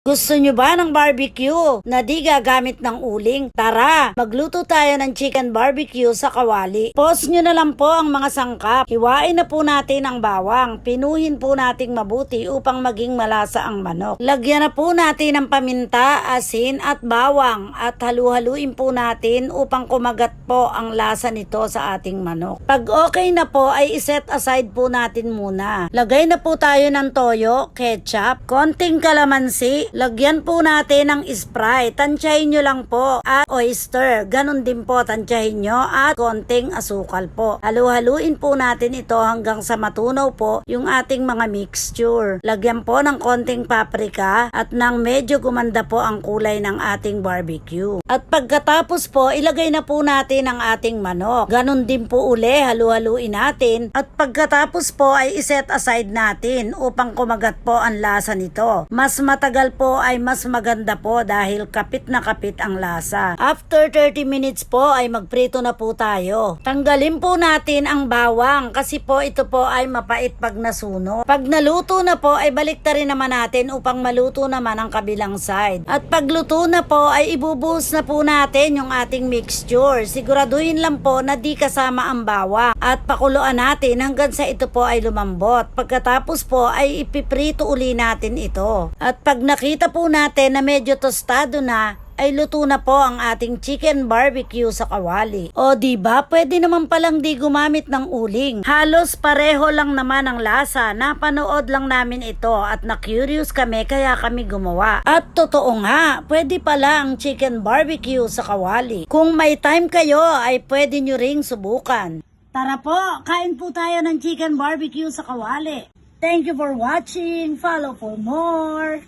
Gusto nyo ba ng barbecue na di gagamit ng uling? Tara, magluto tayo ng chicken barbecue sa kawali. Pause nyo na lang po ang mga sangkap. Hiwain na po natin ang bawang. Pinuhin po nating mabuti upang maging malasa ang manok. Lagyan na po natin ng paminta, asin at bawang at halu-haluin po natin upang kumagat po ang lasa nito sa ating manok. Pag okay na po ay iset aside po natin muna. Lagay na po tayo ng toyo, ketchup, konting kalamansi. Lagyan po natin ng Sprite. Tansyahin nyo lang po. At oyster. Ganon din po. Tansyahin nyo. At konting asukal po. Halu-haluin po natin ito hanggang sa matunaw po yung ating mga mixture. Lagyan po ng konting paprika at nang medyo gumanda po ang kulay ng ating barbecue. At pagkatapos po, ilagay na po natin ang ating manok. Ganon din po uli. Halu-haluin natin. At pagkatapos po ay iset aside natin upang kumagat po ang lasa nito. Mas matagal po ay mas maganda po dahil kapit na kapit ang lasa. After 30 minutes po ay magprito na po tayo. Tanggalin po natin ang bawang kasi po ito po ay mapait pag nasuno. Pag naluto na po ay baliktarin naman natin upang maluto naman ang kabilang side. At pag luto na po ay ibubuhos na po natin yung ating mixture. Siguraduhin lang po na di kasama ang bawang at pakuluan natin hanggang sa ito po ay lumambot. Pagkatapos po ay ipiprito uli natin ito. At pag nakita po natin na medyo tostado na, ay luto na po ang ating chicken barbecue sa kawali. O diba, pwede naman palang di gumamit ng uling. Halos pareho lang naman ang lasa. Napanood lang namin ito at na-curious kami kaya kami gumawa. At totoo nga, pwede pala ang chicken barbecue sa kawali. Kung may time kayo ay pwede nyo ring subukan. Tara po, kain po tayo ng chicken barbecue sa kawali. Thank you for watching. Follow for more.